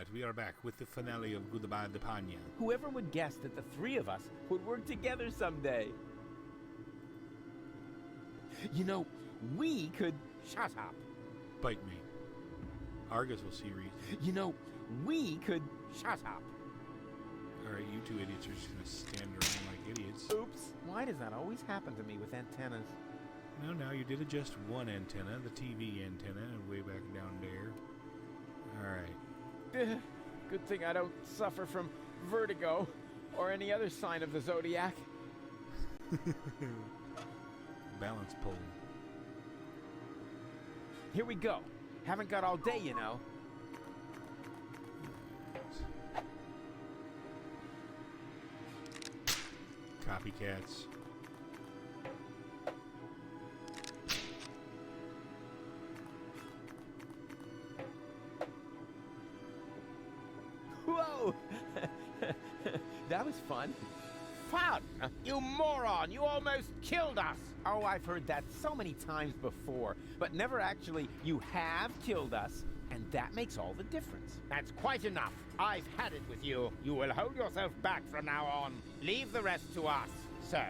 Alright, we are back with the finale of Doomsday Deponia. Whoever would guess that the three of us would work together someday? You know, we could... Shut up. Bite me. Argus will see reason. You know, we could... Shut up. Alright, you two idiots are just gonna stand around like idiots. Oops. Why does that always happen to me with antennas? No, now you did adjust one antenna, the TV antenna, way back down there. Alright. Good thing I don't suffer from vertigo or any other sign of the zodiac. Balance pole. Here we go. Haven't got all day, you know. Copycats. Whoa! That was fun. Fun? You moron! You almost killed us! Oh, I've heard that so many times before, but never actually, you have killed us, and that makes all the difference. That's quite enough. I've had it with you. You will hold yourself back from now on. Leave the rest to us. So,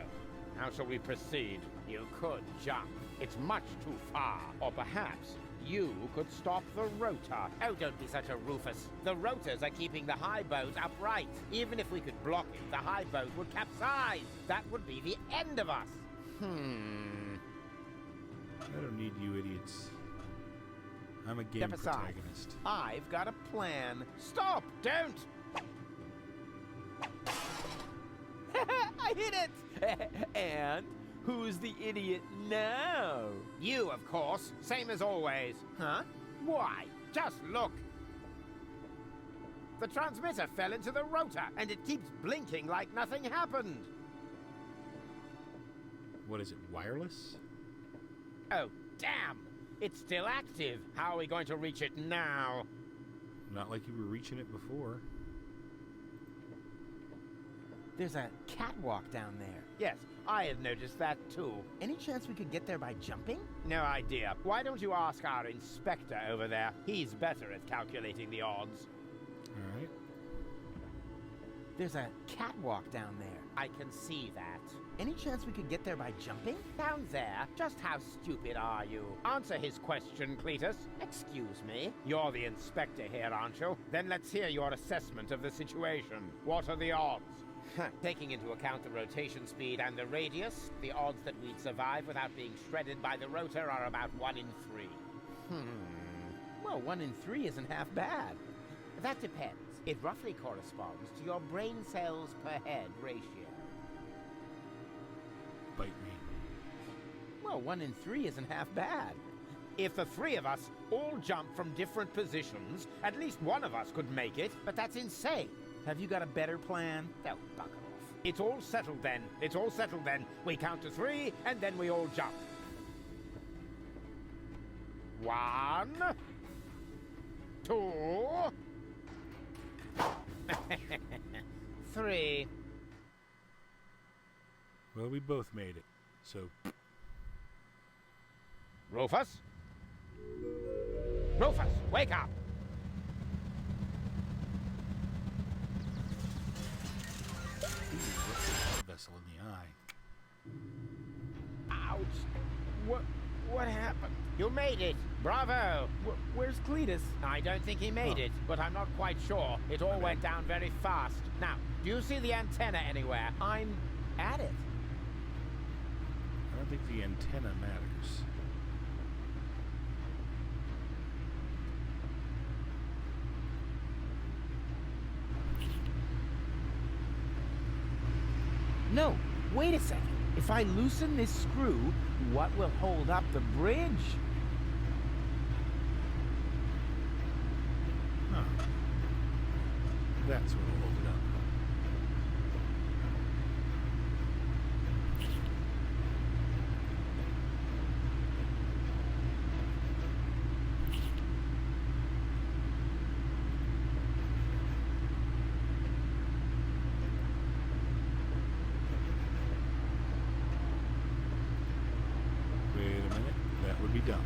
how shall we proceed? You could jump. It's much too far. Or perhaps you could stop the rotor. Oh, don't be such a Rufus. The rotors are keeping the high boat upright. Even if we could block it, the high boat would capsize. That would be the end of us. I don't need you idiots. I'm a game protagonist. I've got a plan. Stop! Don't! I hit it! And who's the idiot now? You, of course. Same as always. Huh? Why? Just look. The transmitter fell into the rotor, and it keeps blinking like nothing happened. What is it, wireless? Oh, damn! It's still active. How are we going to reach it now? Not like you were reaching it before. There's a catwalk down there. Yes, I had noticed that too. Any chance we could get there by jumping? No idea. Why don't you ask our inspector over there? He's better at calculating the odds. All right. There's a catwalk down there. I can see that. Any chance we could get there by jumping? Down there? Just how stupid are you? Answer his question, Cletus. Excuse me? You're the inspector here, aren't you? Then let's hear your assessment of the situation. What are the odds? Taking into account the rotation speed and the radius, the odds that we'd survive without being shredded by the rotor are about 1 in 3. Well, 1 in 3 isn't half bad. That depends. It roughly corresponds to your brain cells per head ratio. Bite me. Well, 1 in 3 isn't half bad. If the three of us all jump from different positions, at least one of us could make it, but that's insane. Have you got a better plan? Oh, bugger off. It's all settled then. It's all settled then. We count to 3, and then we all jump. 1, 2, 3. Well, we both made it, so... Rufus? Rufus, wake up! Vessel in the eye. Ouch! What happened? You made it! Bravo! Where's Cletus? I don't think he made it, but I'm not quite sure. It all went down very fast. Now, do you see the antenna anywhere? I'm at it. I don't think the antenna matters. No, wait a second. If I loosen this screw, what will hold up the bridge? Huh. That's what'll hold it up. Would be dumb.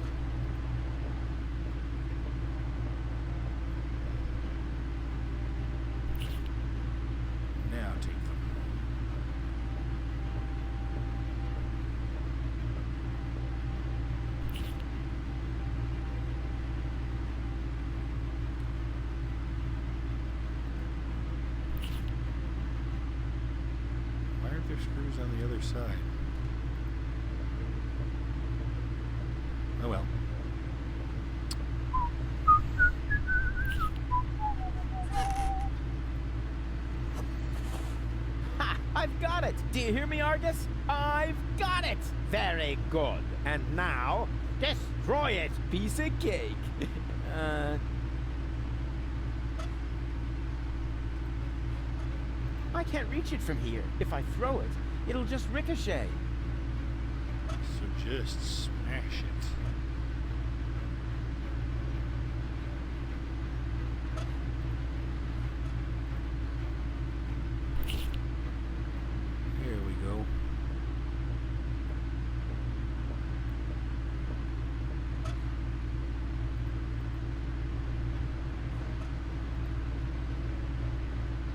Screws on the other side. Oh well. Ha! I've got it! Do you hear me, Argus? I've got it! Very good. And now, destroy it! Piece of cake. I can't reach it from here. If I throw it, it'll just ricochet. So just smash it. Here we go.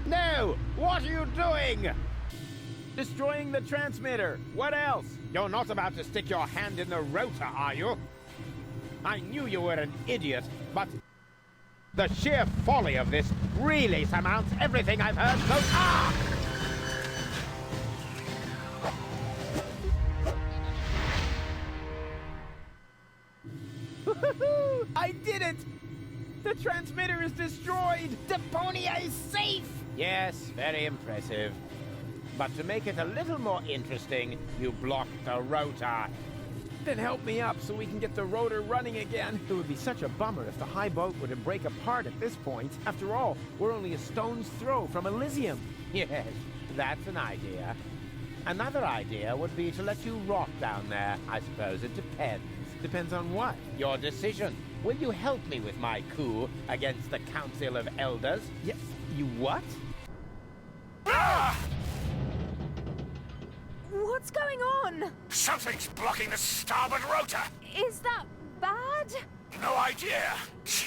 No! What are you doing? Destroying the transmitter. What else? You're not about to stick your hand in the rotor, are you? I knew you were an idiot, but the sheer folly of this really surmounts everything I've heard so far! I did it! The transmitter is destroyed! Deponia is safe! Yes, very impressive. But to make it a little more interesting, you blocked the rotor. Then help me up so we can get the rotor running again. It would be such a bummer if the high boat were to break apart at this point. After all, we're only a stone's throw from Elysium. Yes, that's an idea. Another idea would be to let you rot down there. I suppose it depends. Depends on what? Your decision. Will you help me with my coup against the Council of Elders? Yeah, you what? What's going on? Something's blocking the starboard rotor. Is that bad? No idea.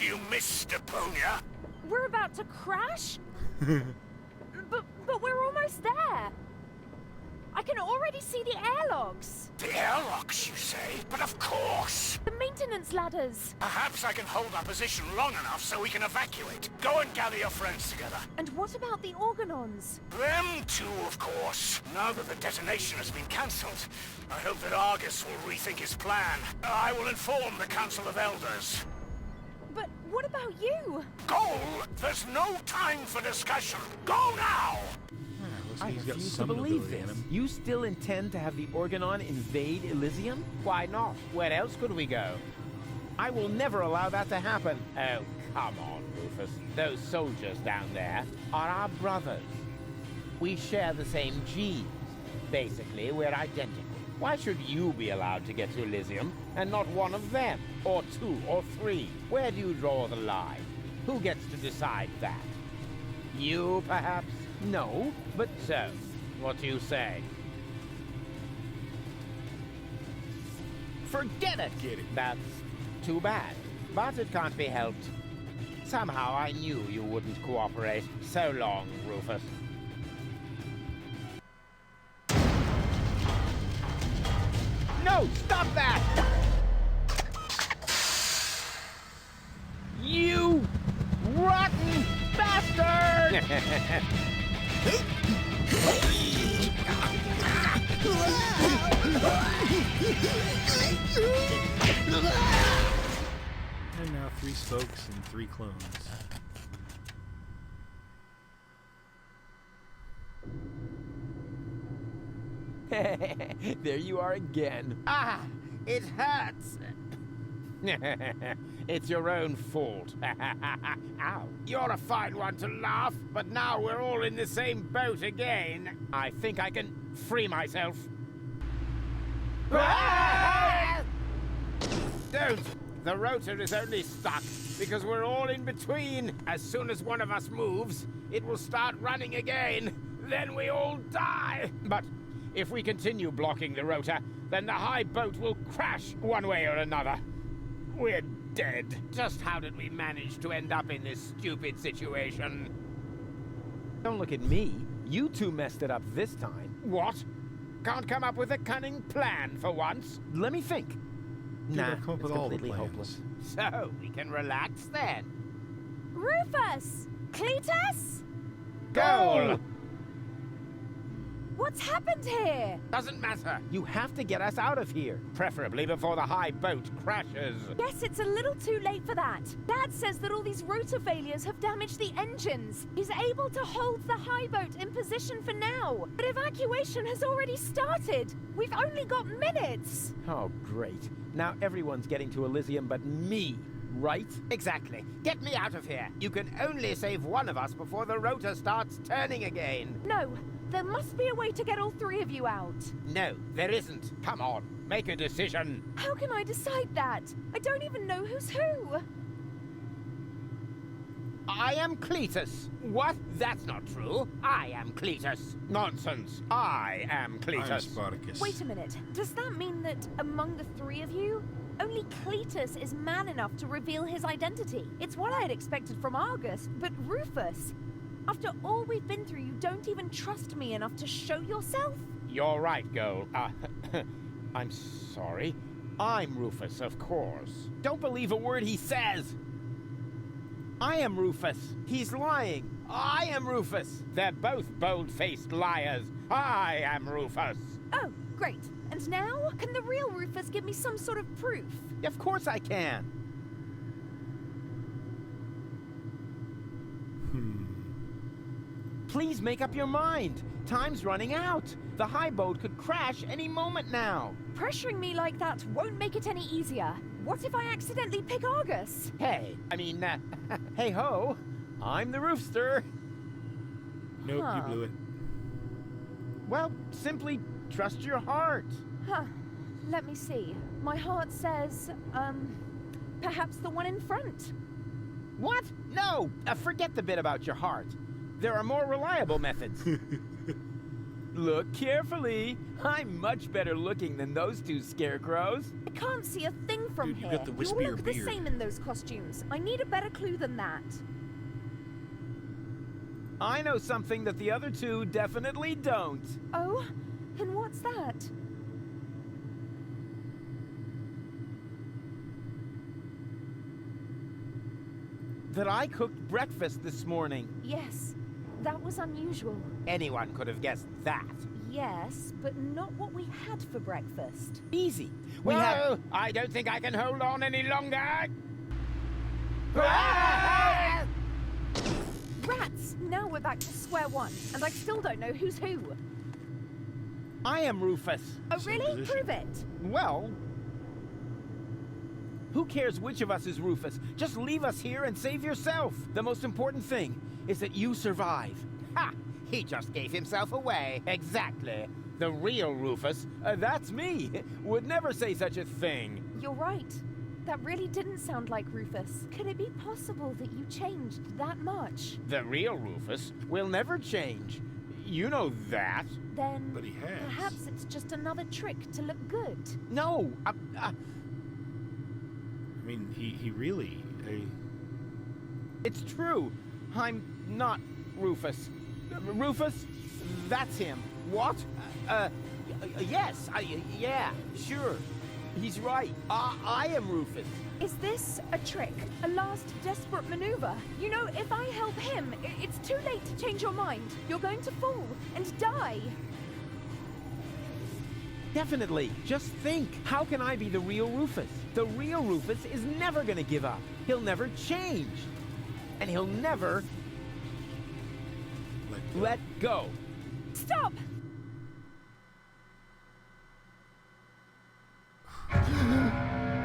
You missed Deponia. We're about to crash? but we're almost there. I can already see the airlocks. The airlocks, you say? But of course. The maintenance ladders. Perhaps I can hold our position long enough so we can evacuate. Go and gather your friends together. And what about the organons? Them too, of course. Now that the detonation has been cancelled, I hope that Argus will rethink his plan. I will inform the Council of Elders. But what about you? Go! There's no time for discussion. Go now! I He's got refuse to some believe ability in this. him. You still intend to have the Organon invade Elysium? Why not? Where else could we go? I will never allow that to happen. Oh, come on, Rufus. Those soldiers down there are our brothers. We share the same genes. Basically, we're identical. Why should you be allowed to get to Elysium and not one of them? Or two, or three? Where do you draw the line? Who gets to decide that? You, perhaps? No, but So, what do you say? forget it. Get it. That's too bad. But it can't be helped. Somehow I knew you wouldn't cooperate. So long, Rufus. No! Stop that! You rotten bastard! And now 3 spokes and 3 clones. There you are again. Ah! It hurts! It's your own fault. Ow. You're a fine one to laugh, but now we're all in the same boat again. I think I can free myself. Don't! The rotor is only stuck because we're all in between. As soon as one of us moves, it will start running again. Then we all die. But if we continue blocking the rotor, then the high boat will crash one way or another. We're dead. Just how did we manage to end up in this stupid situation? Don't look at me. You two messed it up this time. What? Can't come up with a cunning plan for once? Let me think. Nah, I've come up it's with all the completely plans. hopeless. So, we can relax then. Rufus! Cletus? Goal! What's happened here? Doesn't matter. You have to get us out of here. Preferably before the high boat crashes. Yes, it's a little too late for that. Dad says that all these rotor failures have damaged the engines. He's able to hold the high boat in position for now, but evacuation has already started. We've only got minutes. Oh, great. Now everyone's getting to Elysium but me, right? Exactly. Get me out of here. You can only save one of us before the rotor starts turning again. No, there must be a way to get all three of you out. No, there isn't. Come on, make a decision. How can I decide that? I don't even know who's who. I am Cletus. What? That's not true. I am Cletus. Nonsense. I am I'm Cletus. Spartacus. Wait a minute. Does that mean that among the three of you, only Cletus is man enough to reveal his identity? It's what I had expected from Argus, but Rufus, after all we've been through, you don't even trust me enough to show yourself? You're right, Goal. I'm sorry. I'm Rufus, of course. Don't believe a word he says. I am Rufus. He's lying. I am Rufus. They're both bold-faced liars. I am Rufus. Oh, great. And now, can the real Rufus give me some sort of proof? Of course I can. Please make up your mind. Time's running out. The high boat could crash any moment now. Pressuring me like that won't make it any easier. What if I accidentally pick Argus? Hey, Hey ho, I'm the roofster. Nope, Huh. you blew it. Well, simply trust your heart. Huh. Let me see. My heart says, perhaps the one in front. What? No, forget the bit about your heart. There are more reliable methods. Look carefully. I'm much better looking than those two scarecrows. I can't see a thing from Dude, you here. got the You all wispier look the beard. same in those costumes. I need a better clue than that. I know something that the other two definitely don't. Oh? And what's that? That I cooked breakfast this morning. Yes. That was unusual. anyone could have guessed that. Yes, but not what we had for breakfast. Easy. We have... Whoa! I don't think I can hold on any longer. Rats! Now we're back to square one, and I still don't know who's who. I am Rufus. Oh, Same really? position. Prove it. Well... Who cares which of us is Rufus? Just leave us here and save yourself. The most important thing is that you survive. Ha! He just gave himself away. Exactly. The real Rufus. That's me. Would never say such a thing. You're right. That really didn't sound like Rufus. Could it be possible that you changed that much? The real Rufus. Will never change. You know that. Then But he has. perhaps it's just another trick to look good. No. I mean, he really... It's true. I'm not Rufus. Rufus? That's him. What? Yes. Yeah, sure. He's right. I am Rufus. Is this a trick? A last desperate maneuver? You know, if I help him, it's too late to change your mind. You're going to fall and die. Definitely. Just think. How can I be the real Rufus? The real Rufus is never gonna give up. He'll never change. And he'll never let go. Stop!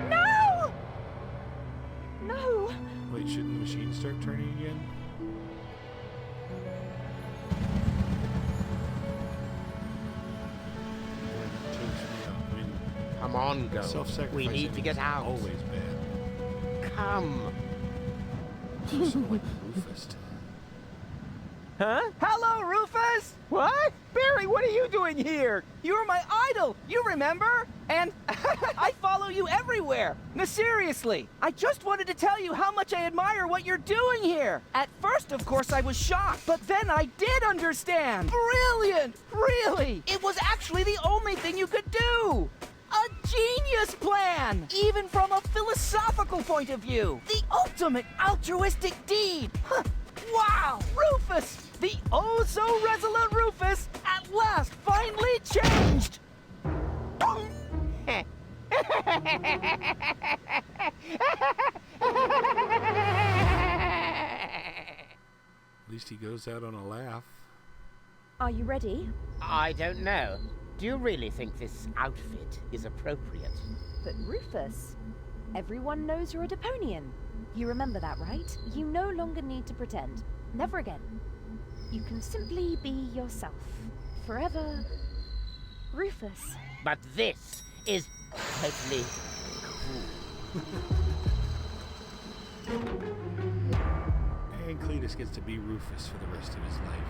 No! No! Wait, shouldn't the machine start turning again? I mean, Come on, go. self-sacrifice. We need to get out. Always bad. Come. You sound like Rufus. Huh? Hello, Rufus! What? Barry, what are you doing here? You're my idol, you remember? And I follow you everywhere. No, seriously, I just wanted to tell you how much I admire what you're doing here. At first, of course, I was shocked, but then I did understand. Brilliant, really. It was actually the only thing you could do. A genius plan, even from a philosophical point of view. The ultimate altruistic deed. Huh. Wow! Rufus! The oh-so-resolute Rufus at last finally changed! At least he goes out on a laugh. Are you ready? I don't know. Do you really think this outfit is appropriate? But Rufus, everyone knows you're a Deponian. You remember that, right? You no longer need to pretend. Never again. You can simply be yourself. Forever, Rufus. But this is totally cool. And Cletus gets to be Rufus for the rest of his life.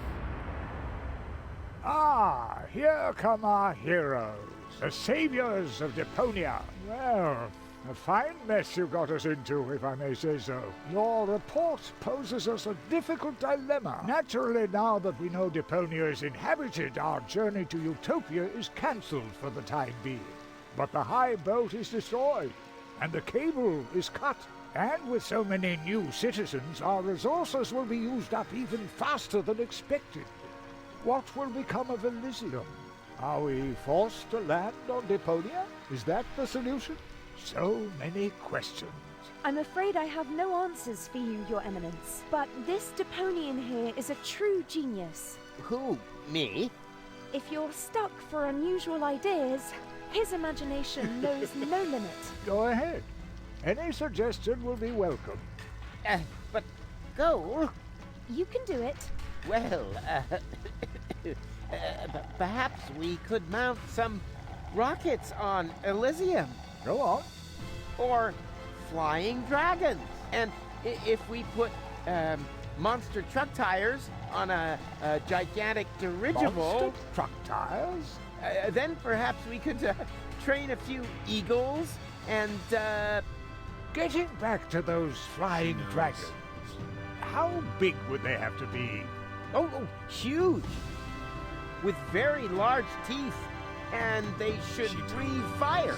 Ah, here come our heroes, the saviors of Deponia. Well, a fine mess you got us into, if I may say so. Your report poses us a difficult dilemma. Naturally, now that we know Deponia is inhabited, our journey to Utopia is cancelled for the time being. But the high boat is destroyed, and the cable is cut. And with so many new citizens, our resources will be used up even faster than expected. What will become of Elysium? Are we forced to land on Deponia? Is that the solution? So many questions. I'm afraid I have no answers for you, Your Eminence. But this Deponian here is a true genius. Who? Me? If you're stuck for unusual ideas, his imagination knows no limit. Go ahead. Any suggestion will be welcome. But gold? You can do it. Well, perhaps we could mount some rockets on Elysium. Go on. Or flying dragons. And if we put monster truck tires on a gigantic dirigible... Monster truck tires? Then perhaps we could train a few eagles and... Getting back to those flying dragons, how big would they have to be? Oh, huge! With very large teeth, and they should breathe fire.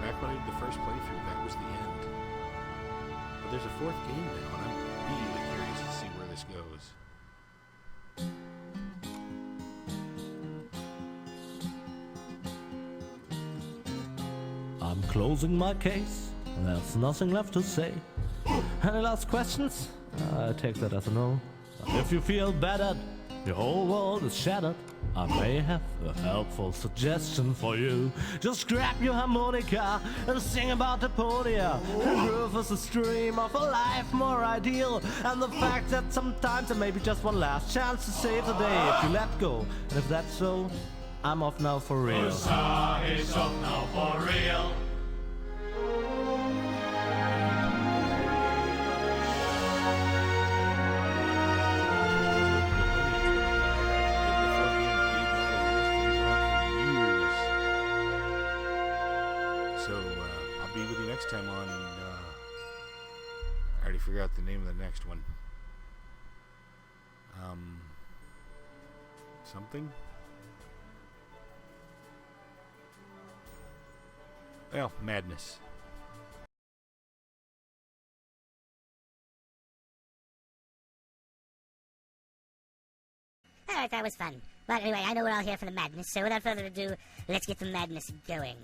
Back when I did the first playthrough, that was the end. But there's a fourth game now, and I'm really curious to see where this goes. I'm closing my case. There's nothing left to say. Any last questions? I take that as a no. If you feel battered, your whole world is shattered, I may have a helpful suggestion for you. Just grab your harmonica and sing about Deponia. And Rufus' dream of a life more ideal, and the fact that sometimes there may be just one last chance to save the day if you let go. And if that's so, I'm off now for real. Ursa is off now for real. I'll be with you next time on, I already forgot the name of the next one. Something? Well, Madness. Alright, that was fun. But anyway, I know we're all here for the madness, so without further ado, let's get the madness going.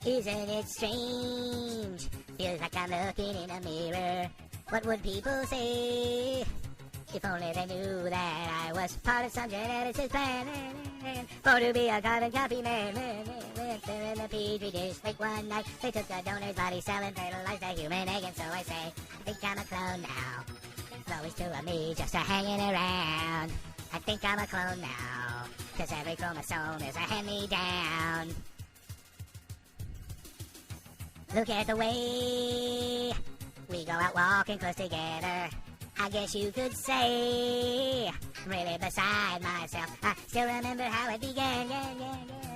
Isn't it strange? Feels like I'm looking in a mirror. What would people say if only they knew that I was part of some geneticist plan? For to be a carbon copy man, they're in the petri dish. Like one night, they took a donor's body cell and fertilized a human egg, and so I say, I think I'm a clone now. It's always two of me just hanging around. I think I'm a clone now, 'cause every chromosome is a hand-me-down. Look at the way we go out walking close together. I guess you could say, really beside myself. I still remember how it began,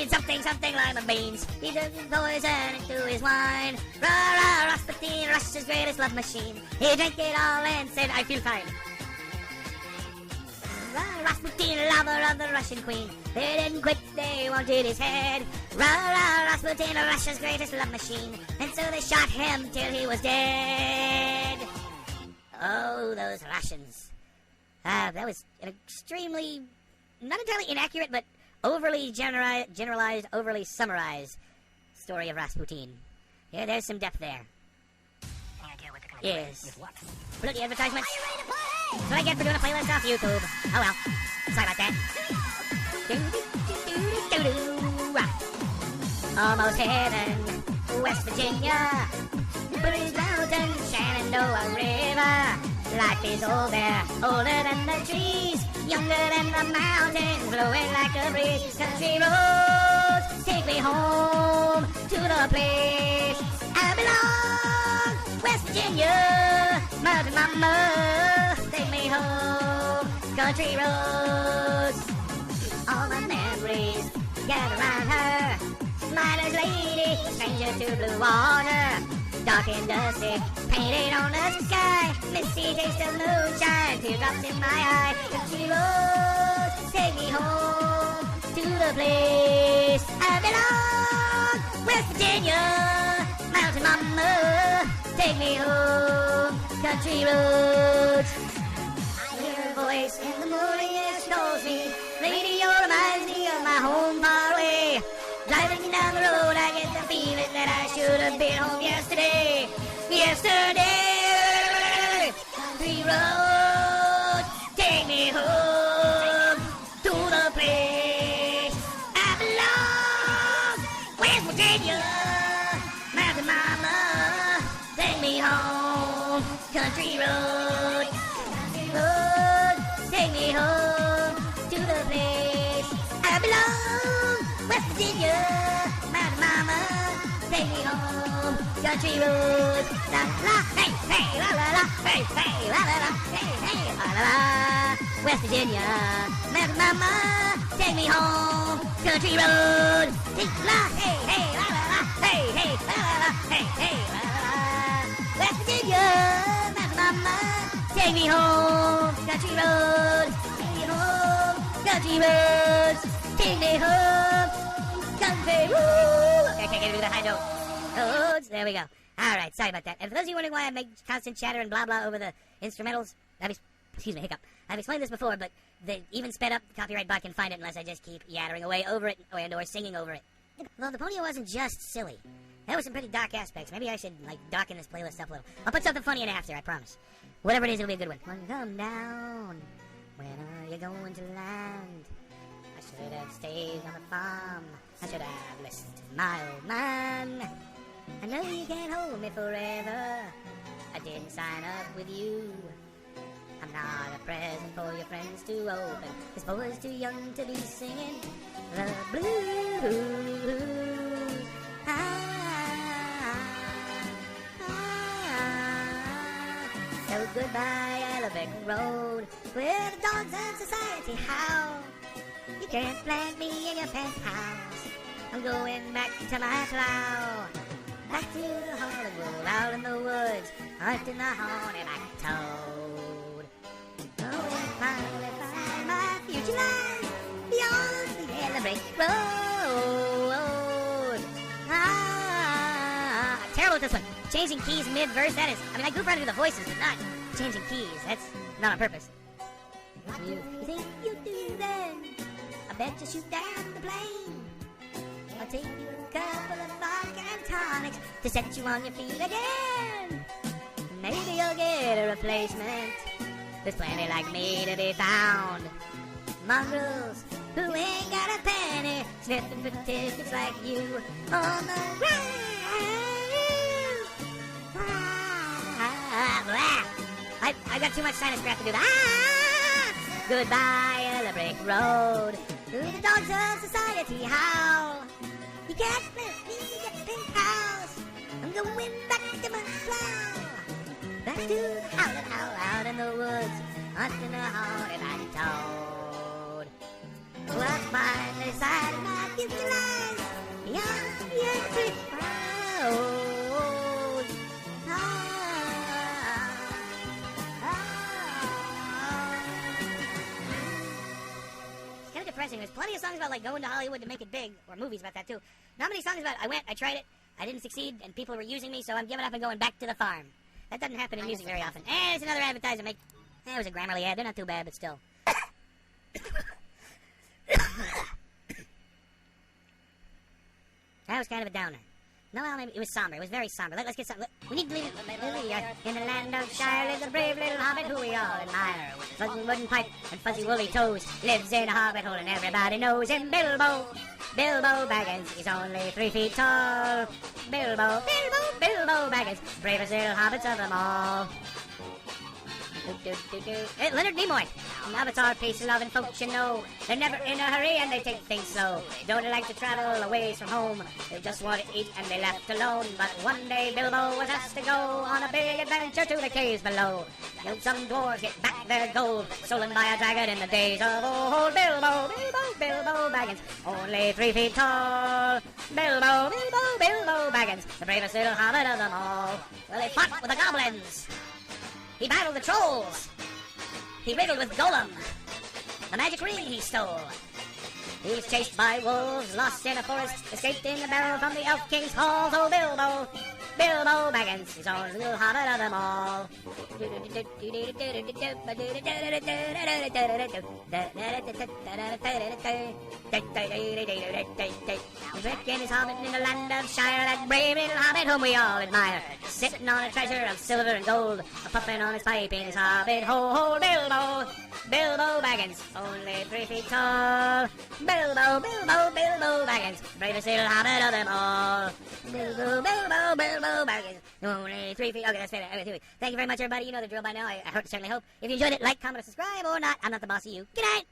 need something, lima beans. He took his poison into his wine. Rah, Rasputin, Russia's greatest love machine. He drank it all and said, I feel fine. Rasputin, lover of the Russian queen. They didn't quit, they wanted his head. Rasputin, Russia's greatest love machine. And so they shot him till he was dead. Oh, those Russians. That was an extremely, not entirely inaccurate, but overly generalized, overly summarized story of Rasputin. Yeah, there's some depth there. Yes. Bloody advertisements. That's what I get for doing a playlist off YouTube. Oh well. Sorry about that. Almost heaven, West Virginia. Blue Mountain, Shenandoah River. Life is old there, older than the trees, younger than the mountains, blowing like a breeze. Country roads, take me home to the place I belong. West Virginia, Mountain Mama, take me home. Country roads, all my memories gather around her. Miner's lady, stranger to blue water. Dark and dusty, painted on the sky. Misty taste of moonshine, teardrops in my eye. Country roads, take me home to the place I belong. West Virginia, Mountain Mama, take me home. Country roads. I hear a voice in the morning as she calls me. Radio reminds me of my home far away. Driving down the road, I get the feeling that I should have been home yesterday. Yesterday, country road, take me home to the place I belong. West Virginia, Mountain Mama, take me home. Country road, take me home to the place I belong. West Virginia, Mountain Mama, take me home. Country road, la la, hey hey, la la la, hey hey, la la la, hey hey, la la la. West Virginia, Mountain Mama, take me home. Country road, la hey hey, la la la, hey hey, la la la, hey hey, la la la. West Virginia, Mountain Mama, take me home. Country road, take me home. Country road, take me home. Country road. Okay, I can't get into the high note. Roads. There we go. All right, sorry about that. And for those of you wondering why I make constant chatter and blah blah over the instrumentals, excuse me, hiccup. I've explained this before, but the even sped up copyright bot can find it unless I just keep yattering away over it and or singing over it. Well, Deponia wasn't just silly. There were some pretty dark aspects. Maybe I should darken this playlist up a little. I'll put something funny in after. I promise. Whatever it is, it'll be a good one. When you come down, when are you going to land? I should have stayed on the farm. I should have listened to my old man. I know you can't hold me forever. I didn't sign up with you. I'm not a present for your friends to open. This boy's too young to be singing the blues. So goodbye, Elevator Road, where the dogs of society howl. You can't plant me in your penthouse. I'm going back to my plow. Back to the Hollywood, out in the woods, hunting the haunted back toad. Oh, and finally find my future lies beyond the yellow brick road. Terrible at this one. Changing keys mid-verse, that is... I goof around to do the voices, but not changing keys. That's not on purpose. What do you think you do then? I bet you shoot down the plane. I'll take you a couple of vodka and tonics to set you on your feet again. Maybe you'll get a replacement. There's plenty like me to be found. Mongrels who ain't got a penny, sniffing for tickets like you on the ground. I got too much sinus crap to do that. Goodbye, Yellow Brick Road. Through the dogs of society howl. You can't let me get penthouse. I'm going back to my plow. Back to the howl out in the woods, hunting a haunted back toad. Well, I finally decided my future life depressing. There's plenty of songs about, like, going to Hollywood to make it big, or movies about that, too. Not many songs about, I went, I tried it, I didn't succeed, and people were using me, so I'm giving up and going back to the farm. That doesn't happen in music very often. There's another advertisement. It was a Grammarly ad. They're not too bad, but still. That was kind of a downer. No, well, maybe it was somber. It was very somber. Let's get something. We need to leave it. In the land of Shire lives a brave little hobbit who we all admire. Fuzzy wooden pipe and fuzzy woolly toes. Lives in a hobbit hole and everybody knows him. Bilbo. Bilbo Baggins. He's only 3 feet tall. Bilbo Baggins. Bravest little hobbits of them all. Hey, Leonard Nimoy. Hobbits are peace-loving folks, you know. They're never in a hurry and they take things slow. Don't like to travel away from home. They just want to eat and be left alone. But one day Bilbo was asked to go on a big adventure to the caves below. Killed some dwarves, get back their gold, stolen by a dragon in the days of old. Bilbo Baggins, only 3 feet tall. Bilbo Baggins, the bravest little hobbit of them all. Well, they fought with the goblins. He battled the trolls. He riddled with Golem. The magic ring he stole. He was chased by wolves, lost in a forest, escaped in a barrel from the Elf King's halls. Oh, Bilbo Baggins, his own little hobbit of them all. Rick and his hobbit in the land of Shire, that brave little hobbit whom we all admire. Sitting on a treasure of silver and gold, a-puffing on his pipe in his hobbit hole. Bilbo Baggins, only 3 feet tall. Bilbo Baggins, bravest little hobbit of them all. Bilbo Baggins, only 3 feet. Okay, that's fair. Thank you very much, everybody. You know the drill by now. I certainly hope. If you enjoyed it, like, comment, or subscribe, or not. I'm not the boss of you. Good night.